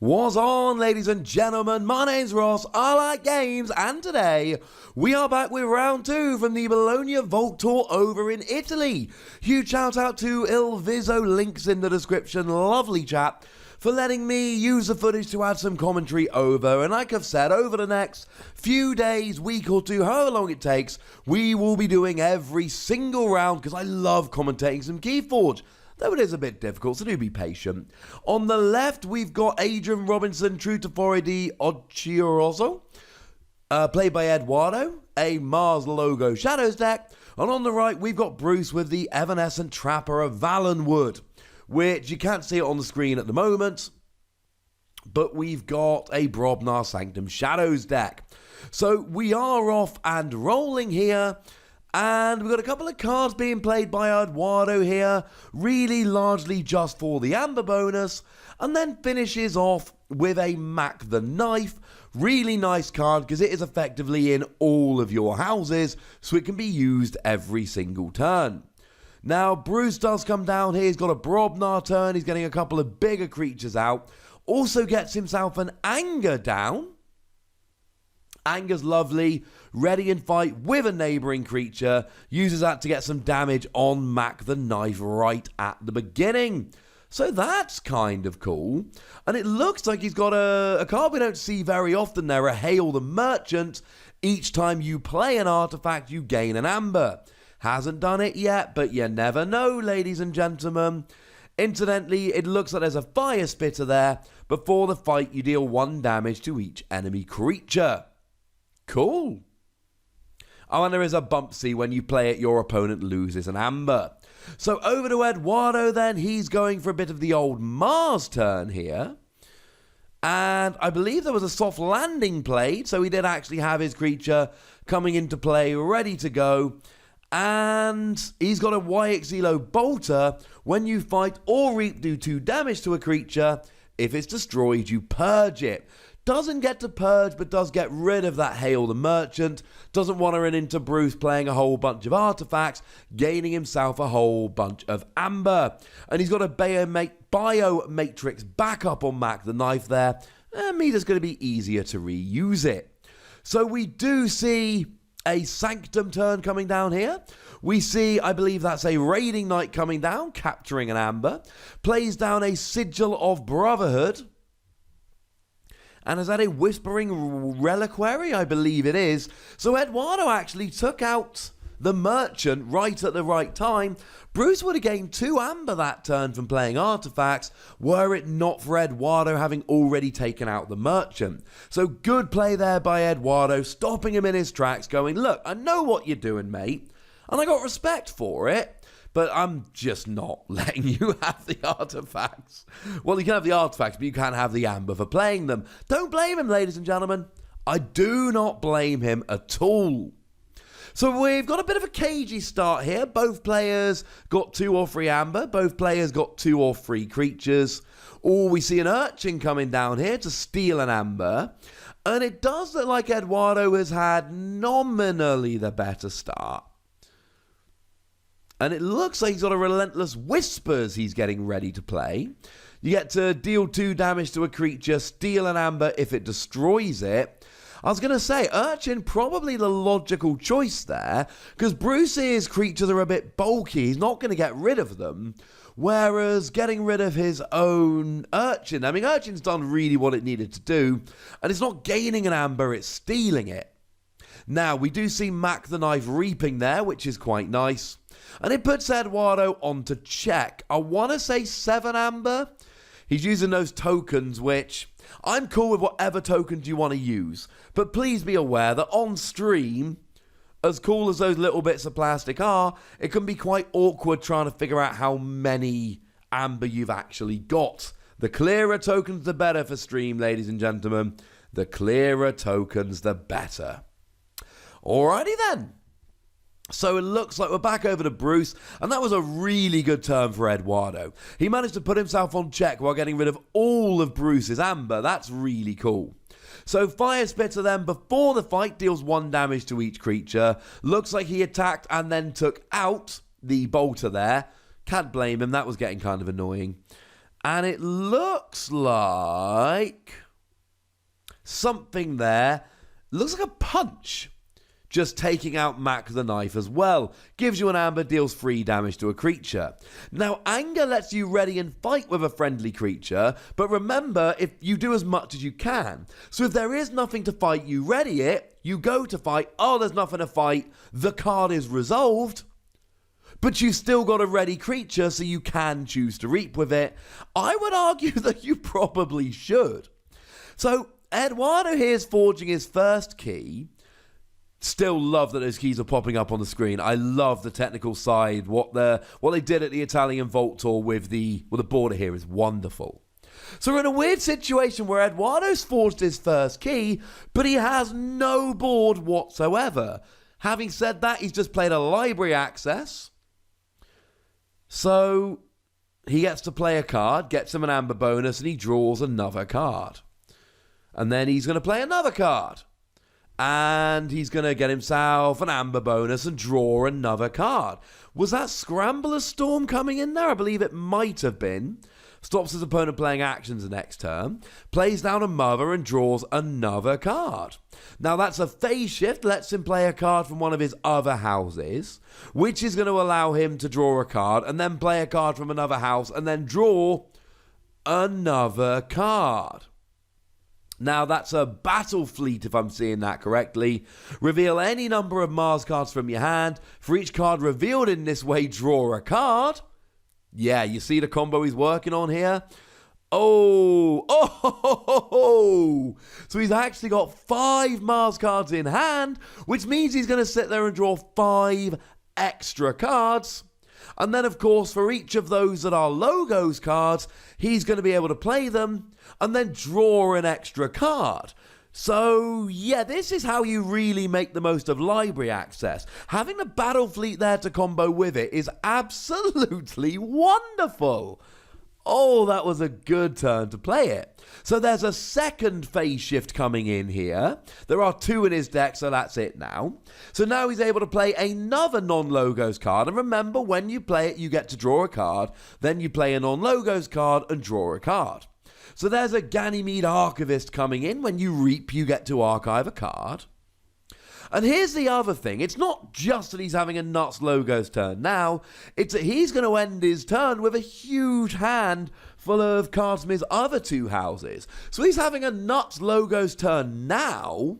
What's on, ladies and gentlemen? My name's Ross, I like games, and today we are back with round 2 from the Bologna Vault Tour over in Italy. Huge shout out to ilVizzo, links in the description, lovely chap, for letting me use the footage to add some commentary over. And like I've said, over the next few days, week or two, however long it takes, we will be doing every single round because I love commentating some Keyforge. Though it is a bit difficult, so do be patient. On the left, we've got Adrian Robinson, true to Fore di Occhioroso, played by Eduardo, a Mars logo Shadows deck. And on the right, we've got Bruce with the Evanescent Trapper of Valenwood, which you can't see it on the screen at the moment, but we've got a Brobnar Sanctum Shadows deck. So we are off and rolling here. And we've got a couple of cards being played by Eduardo here, really largely just for the Amber bonus, and then finishes off with a Mac the Knife. Really nice card because it is effectively in all of your houses, so it can be used every single turn. Now, Bruce does come down here. He's got a Brobnar turn. He's getting a couple of bigger creatures out. Also gets himself an Anger down. Anger's lovely, ready in fight with a neighbouring creature, uses that to get some damage on Mac the Knife right at the beginning. So that's kind of cool. And it looks like he's got a card we don't see very often there, a Hail the Merchant. Each time you play an artifact, you gain an Amber. Hasn't done it yet, but you never know, ladies and gentlemen. Incidentally, it looks like there's a Fire Spitter there. Before the fight, you deal 1 damage to each enemy creature. Cool. Oh, and there is a Bumpsy. When you play it, your opponent loses an Amber. So over to Eduardo then. He's going for a bit of the old Mars turn here. And I believe there was a soft landing played, so he did actually have his creature coming into play, ready to go. And he's got a YXELO Bolter. When you fight or reap, do 2 damage to a creature. If it's destroyed, you purge it. Doesn't get to purge, but does get rid of that Hail the Merchant. Doesn't want to run into Bruce playing a whole bunch of artifacts, gaining himself a whole bunch of Amber. And he's got a Biomatrix backup on Mac the Knife there. And means it's going to be easier to reuse it. So we do see a Sanctum turn coming down here. We see, I believe that's a Raiding Knight coming down, capturing an Amber. Plays down a Sigil of Brotherhood. And is that a Whispering Reliquary? I believe it is. So Eduardo actually took out the Merchant right at the right time. Bruce would have gained 2 Amber that turn from playing artifacts, were it not for Eduardo having already taken out the Merchant. So good play there by Eduardo, stopping him in his tracks, going, look, I know what you're doing, mate, and I got respect for it. But I'm just not letting you have the artifacts. Well, you can have the artifacts, but you can't have the Amber for playing them. Don't blame him, ladies and gentlemen. I do not blame him at all. So we've got a bit of a cagey start here. Both players got 2 or 3 Amber. Both players got 2 or 3 creatures. Or we see an Urchin coming down here to steal an Amber. And it does look like Eduardo has had nominally the better start. And it looks like he's got a Relentless Whispers he's getting ready to play. You get to deal 2 damage to a creature, steal an Amber if it destroys it. I was going to say, Urchin probably the logical choice there, because Bruce's creatures are a bit bulky. He's not going to get rid of them. Whereas getting rid of his own Urchin, I mean, Urchin's done really what it needed to do, and it's not gaining an Amber, it's stealing it. Now, we do see Mac the Knife reaping there, which is quite nice. And it puts Eduardo onto check. I want to say 7 Amber. He's using those tokens, which I'm cool with whatever tokens you want to use. But please be aware that on stream, as cool as those little bits of plastic are, it can be quite awkward trying to figure out how many Amber you've actually got. The clearer tokens, the better for stream, ladies and gentlemen. The clearer tokens, the better. Alrighty then. So it looks like we're back over to Bruce, and that was a really good turn for Eduardo. He managed to put himself on check while getting rid of all of Bruce's Amber. That's really cool. So Fire Spitter then, before the fight, deals 1 damage to each creature. Looks like he attacked and then took out the Bolter there. Can't blame him, that was getting kind of annoying. And it looks like something there. Looks like a punch. Just taking out Mac the knife as well. Gives you an amber, deals 3 damage to a creature. Now, anger lets you ready and fight with a friendly creature, but remember, if you do as much as you can. So if there is nothing to fight, you ready it, you go to fight, oh, there's nothing to fight, the card is resolved, but you've still got a ready creature, so you can choose to reap with it. I would argue that you probably should. So, Eduardo here is forging his first key. Still love that those keys are popping up on the screen. I love the technical side. What they did at the Italian Vault Tour with the border here is wonderful. So we're in a weird situation where Eduardo's forged his first key, but he has no board whatsoever. Having said that, he's just played a library access. So he gets to play a card, gets him an amber bonus, and he draws another card. And then he's going to play another card. And he's going to get himself an amber bonus and draw another card. Was that Scrambler's Storm coming in there? I believe it might have been. Stops his opponent playing actions the next turn. Plays down a mother and draws another card. Now that's a phase shift. Lets him play a card from one of his other houses, which is going to allow him to draw a card and then play a card from another house and then draw another card. Now, that's a battle fleet, if I'm seeing that correctly. Reveal any number of Mars cards from your hand. For each card revealed in this way, draw a card. Yeah, you see the combo he's working on here? Oh. So he's actually got 5 Mars cards in hand, which means he's going to sit there and draw 5 extra cards. And then, of course, for each of those that are logos cards, he's going to be able to play them and then draw an extra card. So, yeah, this is how you really make the most of library access. Having the battle fleet there to combo with it is absolutely wonderful. Oh, that was a good turn to play it. So there's a second phase shift coming in here. There are 2 in his deck, so that's it now. So now he's able to play another non-logos card. And remember, when you play it, you get to draw a card. Then you play a non-logos card and draw a card. So there's a Ganymede Archivist coming in. When you reap, you get to archive a card. And here's the other thing. It's not just that he's having a nuts logos turn now. It's that he's going to end his turn with a huge hand full of cards from his other 2 houses. So he's having a nuts logos turn now.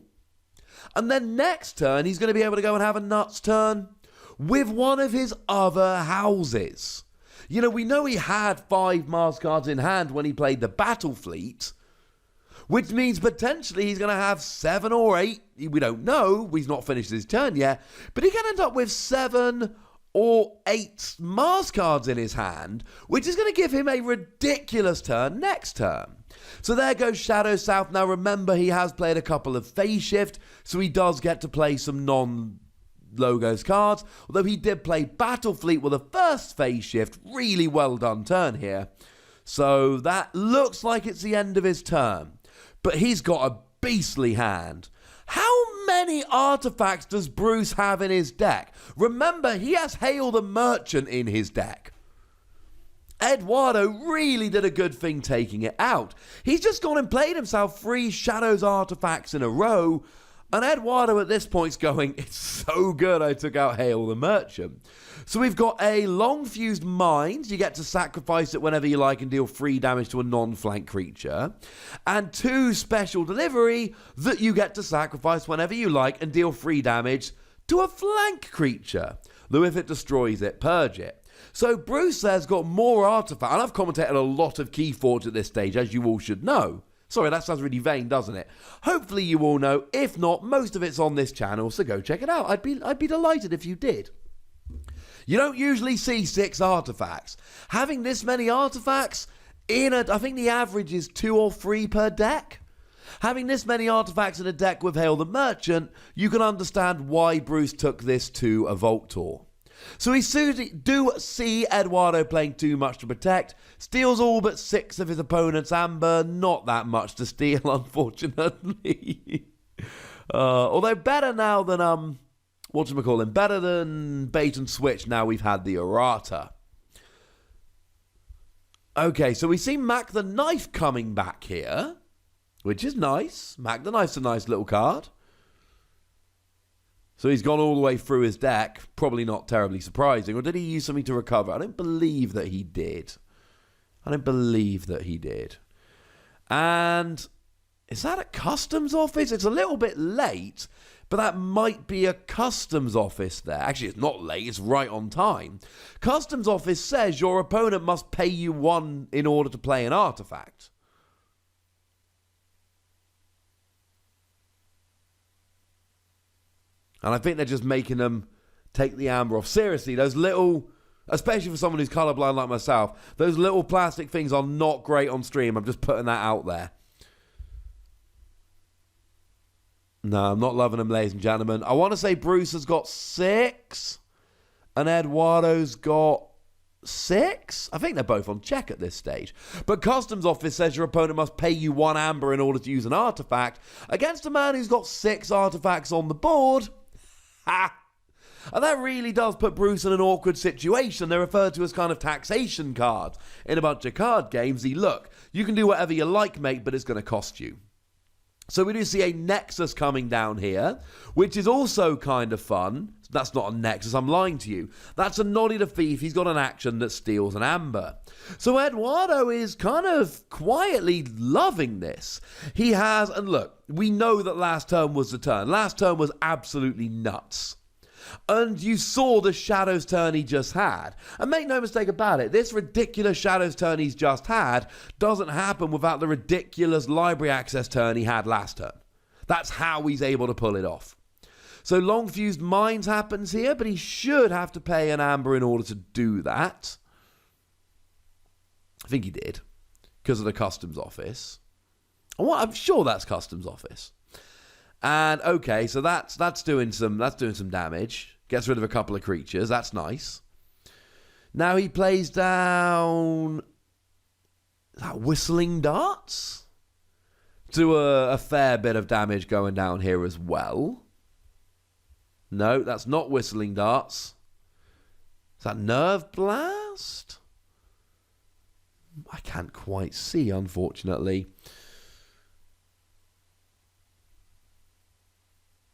And then next turn, he's going to be able to go and have a nuts turn with one of his other houses. You know, we know he had 5 Mars cards in hand when he played the Battle Fleet, which means potentially he's going to have 7 or 8. We don't know. He's not finished his turn yet. But he can end up with 7 or 8 Mars cards in his hand, which is going to give him a ridiculous turn next turn. So there goes Shadow South. Now remember, he has played a couple of phase shift, so he does get to play some non-logos cards. Although he did play Battle Fleet with a first phase shift. Really well done turn here. So that looks like it's the end of his turn. But he's got a beastly hand. How many artifacts does Bruce have in his deck? Remember, he has Hail the Merchant in his deck. Eduardo really did a good thing taking it out. He's just gone and played himself 3 Shadows artifacts in a row. And Eduardo at this point's going, it's so good I took out Hail the Merchant. So we've got a long fused Mind. You get to sacrifice it whenever you like and deal 3 damage to a non-flank creature. And 2 Special Delivery that you get to sacrifice whenever you like and deal 3 damage to a flank creature. Though if it destroys it, purge it. So Bruce there's got more artifacts. And I've commentated a lot of Keyforge at this stage, as you all should know. Sorry, that sounds really vain, doesn't it? Hopefully you all know. If not, most of it's on this channel, so go check it out. I'd be delighted if you did. You don't usually see 6 artifacts. Having this many artifacts I think the average is 2 or 3 per deck. Having this many artifacts in a deck with Hail the Merchant, you can understand why Bruce took this to a Vault Tour. So we do see Eduardo playing too much to protect. Steals all but 6 of his opponent's amber. Not that much to steal, unfortunately. Although better now than, better than bait and switch now we've had the errata. Okay, so we see Mac the Knife coming back here, which is nice. Mac the Knife's a nice little card. So he's gone all the way through his deck. Probably not terribly surprising. Or did he use something to recover? I don't believe that he did. And is that a customs office? It's a little bit late, but that might be a customs office there. Actually, it's not late. It's right on time. Customs office says your opponent must pay you 1 in order to play an artifact. And I think they're just making them take the amber off. Seriously, those little, especially for someone who's colorblind like myself, those little plastic things are not great on stream. I'm just putting that out there. No, I'm not loving them, ladies and gentlemen. I want to say Bruce has got 6 and Eduardo's got 6. I think they're both on check at this stage. But Customs Office says your opponent must pay you 1 amber in order to use an artifact against a man who's got 6 artifacts on the board. Ha! And that really does put Bruce in an awkward situation. They're referred to as kind of taxation cards in a bunch of card games. Look, you can do whatever you like, mate, but it's going to cost you. So we do see a Nexus coming down here, which is also kind of fun. That's not a Nexus, I'm lying to you. That's a Noddy the Thief. He's got an action that steals an amber. So Eduardo is kind of quietly loving this. He has, and look, we know that last turn was the turn. Last turn was absolutely nuts. And you saw the Shadows turn he just had. And make no mistake about it, this ridiculous Shadows turn he's just had doesn't happen without the ridiculous library access turn he had last turn. That's how he's able to pull it off. So Long Fused Minds happens here, but he should have to pay an amber in order to do that. I think he did, because of the Customs Office. I'm sure that's Customs Office. And okay, so that's doing some damage. Gets rid of a couple of creatures. That's nice. Now he plays down, is that Whistling Darts? Do a fair bit of damage going down here as well. No, that's not Whistling Darts. Is that Nerve Blast? I can't quite see, unfortunately.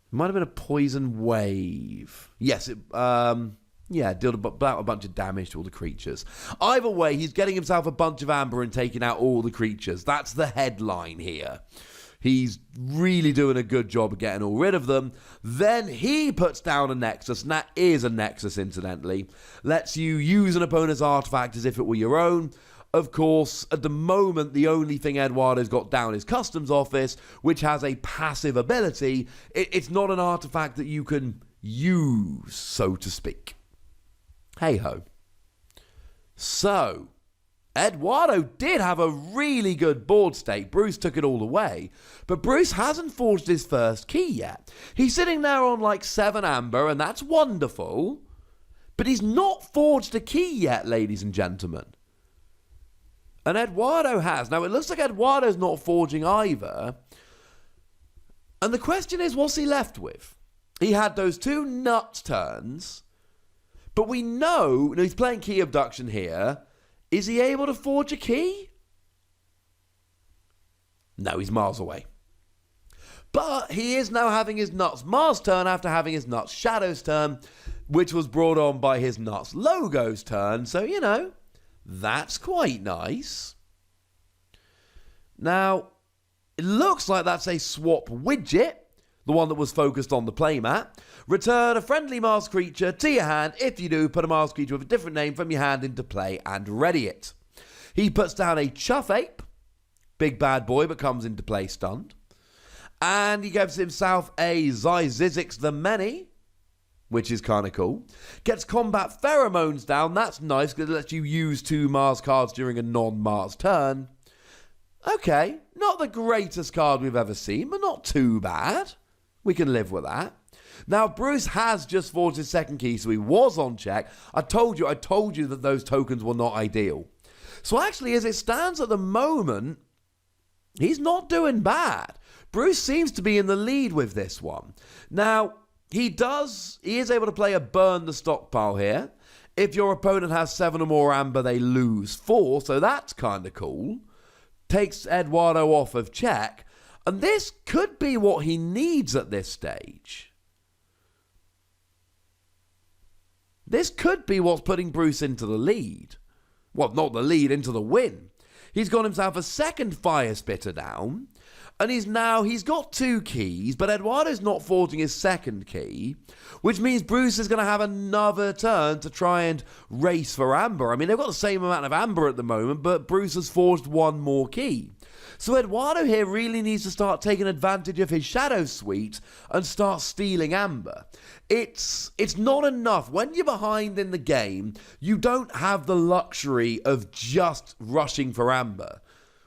It might have been a Poison Wave. Yes, it dealt about a bunch of damage to all the creatures. Either way, he's getting himself a bunch of amber and taking out all the creatures. That's the headline here. He's really doing a good job of getting all rid of them. Then he puts down a Nexus, and that is a Nexus, incidentally. Lets you use an opponent's artifact as if it were your own. Of course, at the moment, the only thing Eduardo's got down is Customs Office, which has a passive ability. It's not an artifact that you can use, so to speak. Hey-ho. So, Eduardo did have a really good board state. Bruce took it all away. But Bruce hasn't forged his first key yet. He's sitting there on like 7 amber, and that's wonderful. But he's not forged a key yet, ladies and gentlemen. And Eduardo has. Now, it looks like Eduardo's not forging either. And the question is, what's he left with? He had those 2 nuts turns. But we know, he's playing Key Abduction here. Is he able to forge a key? No, he's miles away. But he is now having his nuts Mars turn after having his nuts Shadows turn, which was brought on by his nuts Logos turn. So, that's quite nice. Now, it looks like that's a swap widget, the one that was focused on the playmat. Return a friendly Mars creature to your hand. If you do, put a Mars creature with a different name from your hand into play and ready it. He puts down a Chuff Ape. Big bad boy, but comes into play stunned. And he gives himself a Zyzzyx the Many, which is kind of cool. Gets Combat Pheromones down. That's nice because it lets you use 2 Mars cards during a non-Mars turn. Okay, not the greatest card we've ever seen, but not too bad. We can live with that. Now, Bruce has just forged his second key, so he was on check. I told you that those tokens were not ideal. So actually, as it stands at the moment, he's not doing bad. Bruce seems to be in the lead with this one. Now, he is able to play a Burn the Stockpile here. If your opponent has 7 or more amber, they lose 4, so that's kind of cool. Takes Eduardo off of check, and this could be what he needs at this stage. This could be what's putting Bruce into the lead. Well, not the lead, into the win. He's got himself a second fire spitter down, and he's got 2 keys, but Eduardo's not forging his second key, which means Bruce is going to have another turn to try and race for amber. I mean, they've got the same amount of amber at the moment, but Bruce has forged 1 more key. So Eduardo here really needs to start taking advantage of his shadow suite and start stealing amber. It's not enough. When you're behind in the game, you don't have the luxury of just rushing for amber.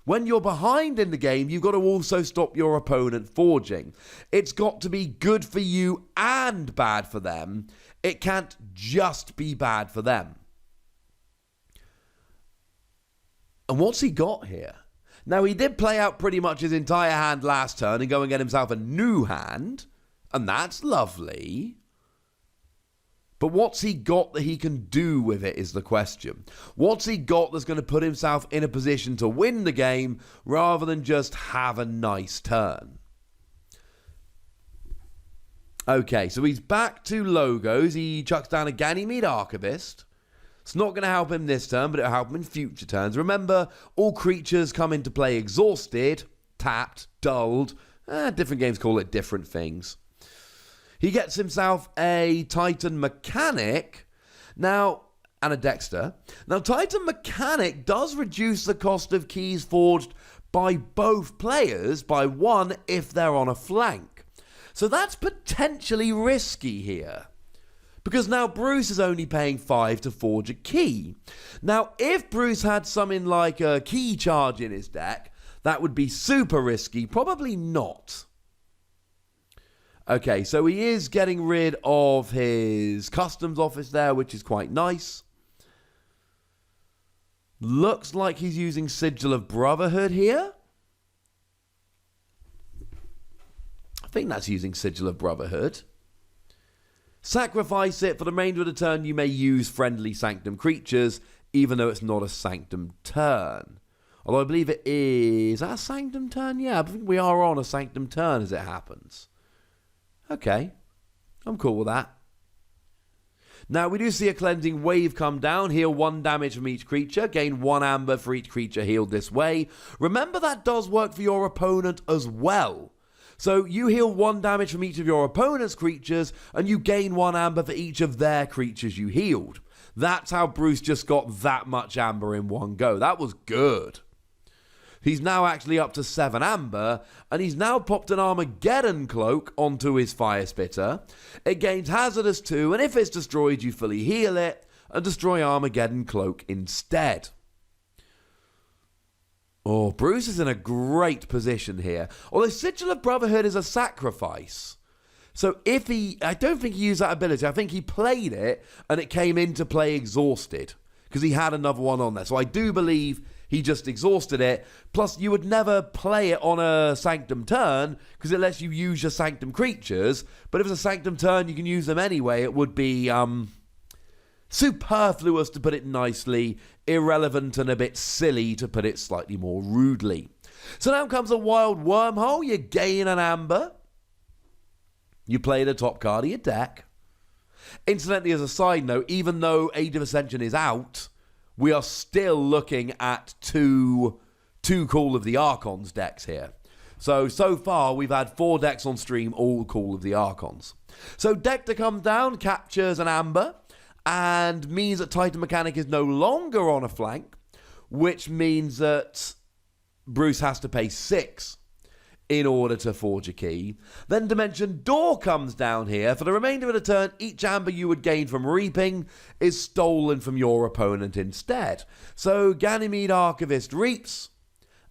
When you're behind in the game, you've got to also stop your opponent forging. It's got to be good for you and bad for them. It can't just be bad for them. And what's he got here? Now, he did play out pretty much his entire hand last turn and go and get himself a new hand, and that's lovely. But what's he got that he can do with it is the question. What's he got that's going to put himself in a position to win the game rather than just have a nice turn? Okay, so he's back to logos. He chucks down a Ganymede Archivist. It's not going to help him this turn, but it'll help him in future turns. Remember, all creatures come into play exhausted, tapped, dulled. Different games call it different things. He gets himself a Titan Mechanic now, and a Dexter. Now, Titan Mechanic does reduce the cost of keys forged by both players by 1 if they're on a flank. So that's potentially risky here, because now Bruce is only paying 5 to forge a key. Now, if Bruce had something like a key charge in his deck, that would be super risky. Probably not. Okay, so he is getting rid of his customs office there, which is quite nice. Looks like he's using Sigil of Brotherhood here. I think that's using Sigil of Brotherhood. Sacrifice it. For the remainder of the turn, you may use friendly Sanctum creatures, even though it's not a Sanctum turn. Although I believe it is... Is that a Sanctum turn? Yeah, I think we are on a Sanctum turn as it happens. Okay, I'm cool with that. Now, we do see a Cleansing Wave come down. Heal 1 damage from each creature. Gain 1 amber for each creature healed this way. Remember, that does work for your opponent as well. So you heal 1 damage from each of your opponent's creatures, and you gain 1 amber for each of their creatures you healed. That's how Bruce just got that much amber in one go. That was good. He's now actually up to 7 amber, and he's now popped an Armageddon Cloak onto his Fire Spitter. It gains Hazardous 2, and if it's destroyed, you fully heal it, and destroy Armageddon Cloak instead. Oh, Bruce is in a great position here. Although Sigil of Brotherhood is a sacrifice. So if I don't think he used that ability. I think he played it, and it came into play exhausted, because he had another one on there. So I do believe he just exhausted it. Plus, you would never play it on a Sanctum turn, because it lets you use your Sanctum creatures. But if it's a Sanctum turn, you can use them anyway. It would be superfluous, to put it nicely, irrelevant, and a bit silly, to put it slightly more rudely. So now comes a Wild Wormhole. You gain an amber. You play the top card of your deck. Incidentally, as a side note, even though Age of Ascension is out, we are still looking at two Call of the Archons decks here. So far, we've had 4 decks on stream, all Call of the Archons. So Dector comes down, captures an amber, and means that Titan Mechanic is no longer on a flank, which means that Bruce has to pay 6 in order to forge a key. Then Dimension Door comes down here. For the remainder of the turn, each amber you would gain from reaping is stolen from your opponent instead. So Ganymede Archivist reaps,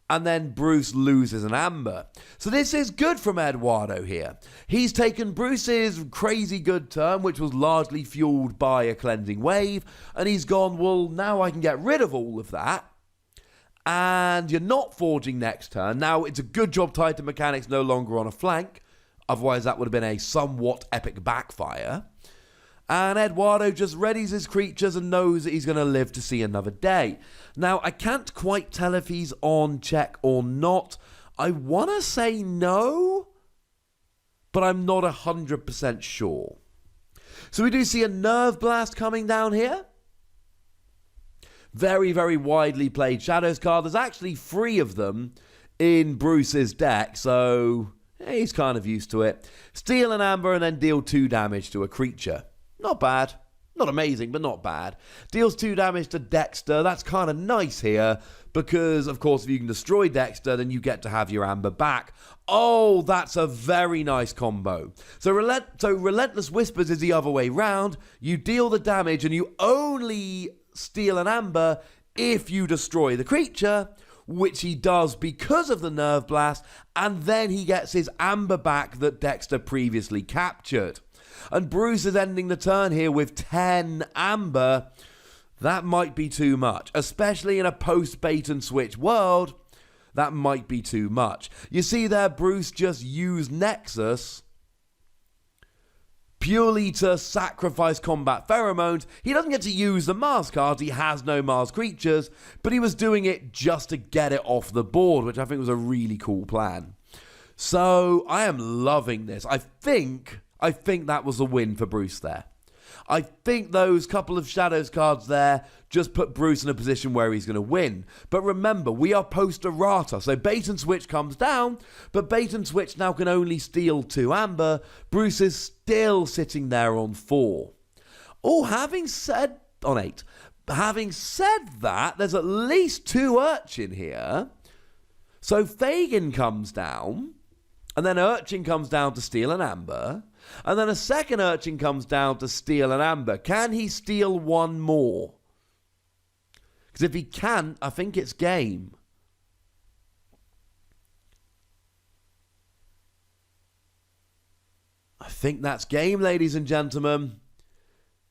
and then Bruce loses an amber. So this is good from Eduardo here. He's taken Bruce's crazy good turn, which was largely fueled by a Cleansing Wave, and he's gone, well, now I can get rid of all of that. And you're not forging next turn. Now, it's a good job Titan Mechanic's no longer on a flank. Otherwise, that would have been a somewhat epic backfire. And Eduardo just readies his creatures and knows that he's going to live to see another day. Now, I can't quite tell if he's on check or not. I want to say no, but I'm not 100% sure. So we do see a Nerve Blast coming down here. Very, very widely played Shadows card. There's actually 3 of them in Bruce's deck, so he's kind of used to it. Steal an Amber and then deal 2 damage to a creature. Not bad. Not amazing, but not bad. Deals 2 damage to Dexter. That's kind of nice here because, of course, if you can destroy Dexter, then you get to have your Amber back. Oh, that's a very nice combo. So Relentless Whispers is the other way round. You deal the damage and you only steal an Amber if you destroy the creature, which he does because of the Nerve Blast, and then he gets his Amber back that Dexter previously captured. And Bruce is ending the turn here with 10 Amber. That might be too much, especially in a post-bait and switch world. That might be too much. You see there, Bruce just used Nexus purely to sacrifice combat pheromones. He doesn't get to use the Mars cards. He has no Mars creatures, but he was doing it just to get it off the board, which I think was a really cool plan. So I am loving this. I think that was a win for Bruce there. I think those couple of Shadows cards there just put Bruce in a position where he's going to win. But remember, we are post-errata, so bait and switch comes down, but bait and switch now can only steal 2 Amber. Bruce is still sitting there on 4. Oh, on 8. Having said that, there's at least 2 Urchin here. So Fagin comes down, and then Urchin comes down to steal an Amber. And then a second Urchin comes down to steal an Amber. Can he steal 1 more? Because if he can, I think it's game. I think that's game, ladies and gentlemen.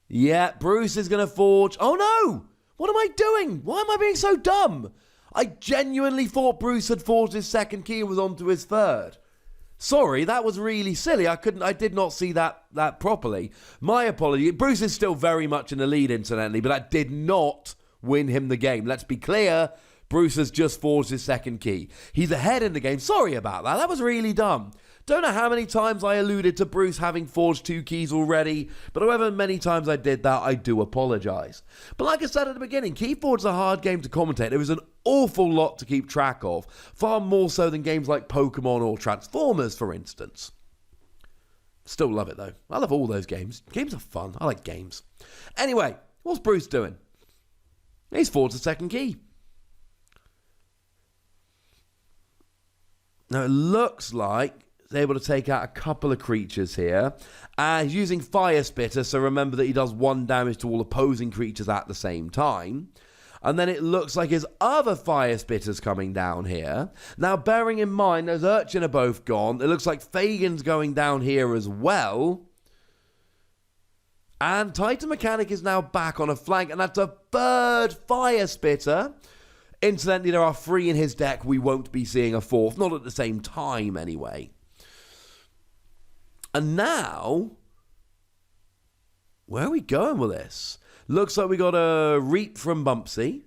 Yeah, Bruce is going to forge. Oh no! What am I doing? Why am I being so dumb? I genuinely thought Bruce had forged his second key and was on to his third. Sorry, that was really silly. I did not see that properly. My apology. Bruce is still very much in the lead, incidentally, but that did not win him the game. Let's be clear. Bruce has just forged his second key. He's ahead in the game. Sorry about that. That was really dumb. Don't know how many times I alluded to Bruce having forged 2 keys already, but however many times I did that, I do apologise. But like I said at the beginning, Keyforge is a hard game to commentate. There was an awful lot to keep track of, far more so than games like Pokemon or Transformers, for instance. Still love it, though. I love all those games. Games are fun. I like games. Anyway, what's Bruce doing? He's forged the second key. Now, it looks like he's able to take out a couple of creatures here. He's using Fire Spitter, so remember that he does 1 damage to all opposing creatures at the same time. And then it looks like his other Fire Spitter's coming down here. Now, bearing in mind, those Urchin are both gone. It looks like Fagin's going down here as well. And Titan Mechanic is now back on a flank, and that's a 3rd Fire Spitter. Incidentally, there are 3 in his deck. We won't be seeing a 4th. Not at the same time, anyway. And now, where are we going with this? Looks like we got a Reap from Bumpsy.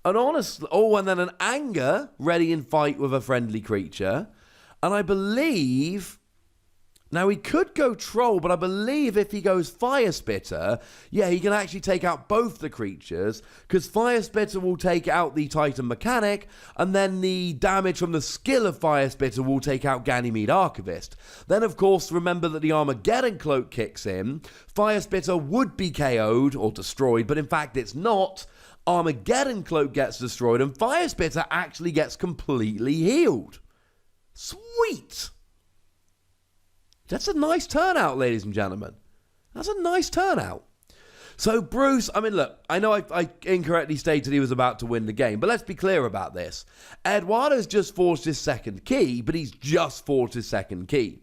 And honestly, and then an Anger ready in fight with a friendly creature. And I believe, now he could go Troll, but I believe if he goes Fire Spitter, yeah, he can actually take out both the creatures, because Fire Spitter will take out the Titan Mechanic, and then the damage from the skill of Fire Spitter will take out Ganymede Archivist. Then, of course, remember that the Armageddon Cloak kicks in. Fire Spitter would be KO'd or destroyed, but in fact it's not. Armageddon Cloak gets destroyed, and Fire Spitter actually gets completely healed. Sweet! That's a nice turnout, ladies and gentlemen. That's a nice turnout. So Bruce, I mean, look, I know I incorrectly stated he was about to win the game, but let's be clear about this. Eduardo's just forged his second key, but he's just forged his second key.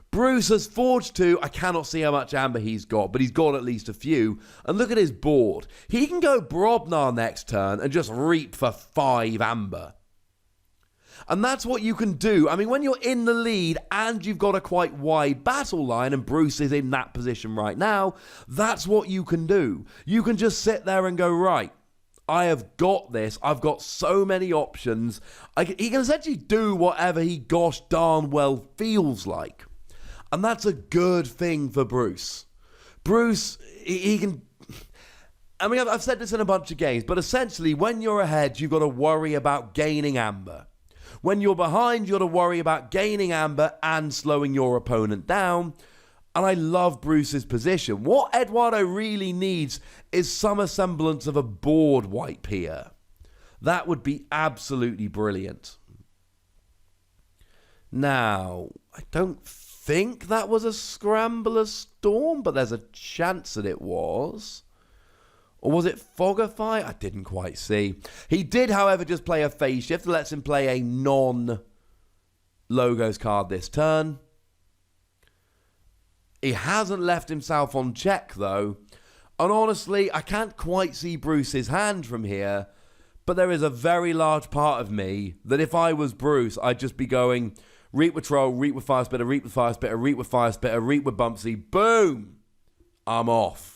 Bruce has forged 2. I cannot see how much Amber he's got, but he's got at least a few. And look at his board. He can go Brobnar next turn and just reap for 5 Amber. And that's what you can do. I mean, when you're in the lead and you've got a quite wide battle line, and Bruce is in that position right now, that's what you can do. You can just sit there and go, right, I have got this. I've got so many options. He can essentially do whatever he gosh darn well feels like. And that's a good thing for Bruce. Bruce, he can... I mean, I've said this in a bunch of games, but essentially, when you're ahead, you've got to worry about gaining amber. When you're behind, you've got to worry about gaining amber and slowing your opponent down. And I love Bruce's position. What Eduardo really needs is some semblance of a board wipe here. That would be absolutely brilliant. Now, I don't think that was a Scrambler Storm, but there's a chance that it was. Or was it Fogify? I didn't quite see. He did, however, just play a phase shift that lets him play a non-logos card this turn. He hasn't left himself on check, though. And honestly, I can't quite see Bruce's hand from here. But there is a very large part of me that if I was Bruce, I'd just be going, Reap with Troll, Reap with Fire Spitter, Reap with Fire Spitter, Reap with Fire Spitter, Reap with Bumpsy. Boom! I'm off.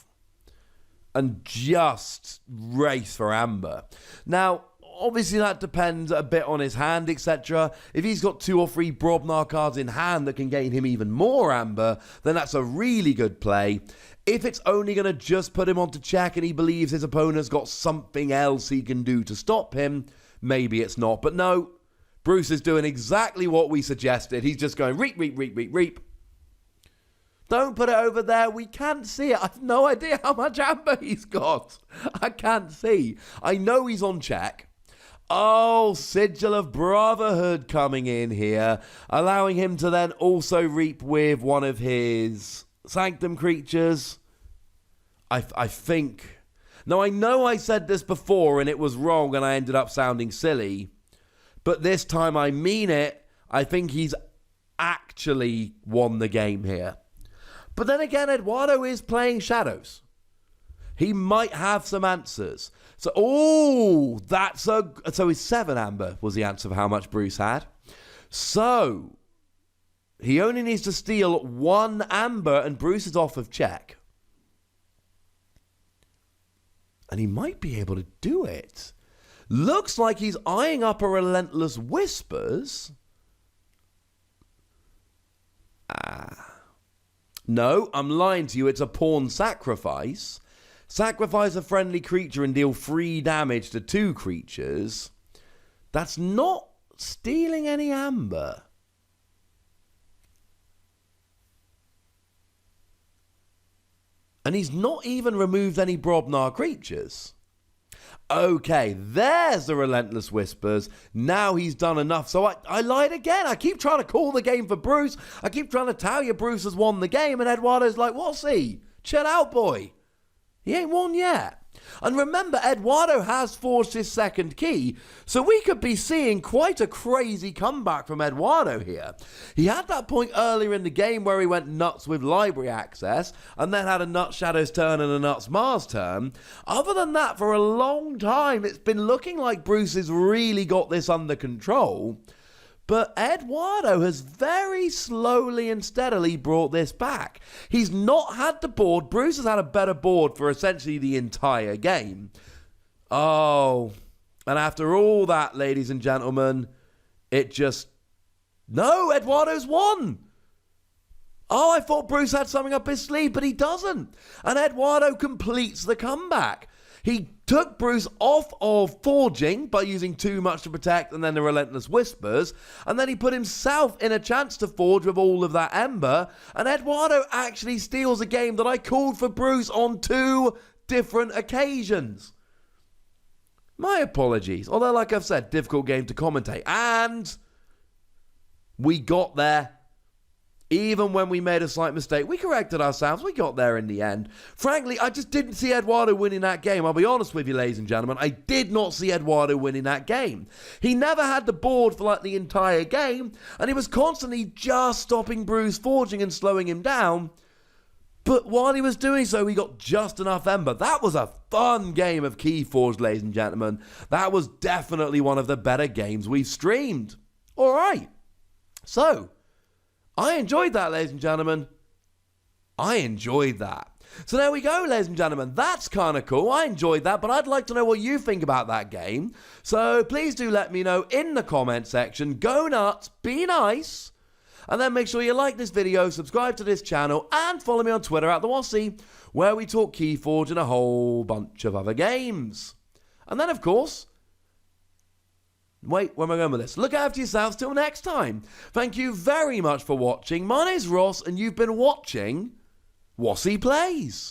And just race for amber. Now, obviously that depends a bit on his hand, etc. If he's got 2 or 3 Brobnar cards in hand that can gain him even more amber, then that's a really good play. If it's only going to just put him onto check and he believes his opponent's got something else he can do to stop him, maybe it's not. But no, Bruce is doing exactly what we suggested. He's just going reap, reap, reap, reap, reap. Don't put it over there. We can't see it. I've no idea how much amber he's got. I can't see. I know he's on check. Oh, Sigil of Brotherhood coming in here, allowing him to then also reap with one of his Sanctum creatures. I think... Now, I know I said this before and it was wrong and I ended up sounding silly. But this time I mean it. I think he's actually won the game here. But then again, Eduardo is playing Shadows. He might have some answers. So, so his 7 amber was the answer for how much Bruce had. So, he only needs to steal 1 amber and Bruce is off of check. And he might be able to do it. Looks like he's eyeing up a Relentless Whispers. No, I'm lying to you. It's a pawn sacrifice. Sacrifice a friendly creature and deal 3 damage to 2 creatures. That's not stealing any amber. And he's not even removed any Brobnar creatures. Okay, there's the Relentless Whispers. Now he's done enough. So I lied again. I keep trying to call the game for Bruce. I keep trying to tell you Bruce has won the game. And Eduardo's like, Wossy, chill out, boy. He ain't won yet. And remember, Eduardo has forged his 2nd key, so we could be seeing quite a crazy comeback from Eduardo here. He had that point earlier in the game where he went nuts with library access, and then had a Nuts Shadows turn and a Nuts Mars turn. Other than that, for a long time, it's been looking like Bruce has really got this under control. But Eduardo has very slowly and steadily brought this back. He's not had the board. Bruce has had a better board for essentially the entire game. Oh, and after all that, ladies and gentlemen, it just... No, Eduardo's won. Oh, I thought Bruce had something up his sleeve, but he doesn't. And Eduardo completes the comeback. He took Bruce off of forging by using too much to protect and then the Relentless Whispers, and then he put himself in a chance to forge with all of that ember, and Eduardo actually steals a game that I called for Bruce on 2 different occasions. My apologies. Although, like I've said, difficult game to commentate. And we got there. Even when we made a slight mistake, we corrected ourselves. We got there in the end. Frankly, I just didn't see Eduardo winning that game. I'll be honest with you, ladies and gentlemen. I did not see Eduardo winning that game. He never had the board for like the entire game, and he was constantly just stopping Bruce forging and slowing him down. But while he was doing so, he got just enough ember. That was a fun game of Keyforge, ladies and gentlemen. That was definitely one of the better games we've streamed. All right. So, I enjoyed that, ladies and gentlemen. I enjoyed that. So there we go, ladies and gentlemen. That's kind of cool. I enjoyed that, but I'd like to know what you think about that game. So please do let me know in the comment section. Go nuts, be nice, and then make sure you like this video, subscribe to this channel, and follow me on Twitter at the Wossy, where we talk Keyforge and a whole bunch of other games. And then, of course, wait, where am I going with this? Look after yourselves till next time. Thank you very much for watching. My name's Ross, and you've been watching Wossy Plays.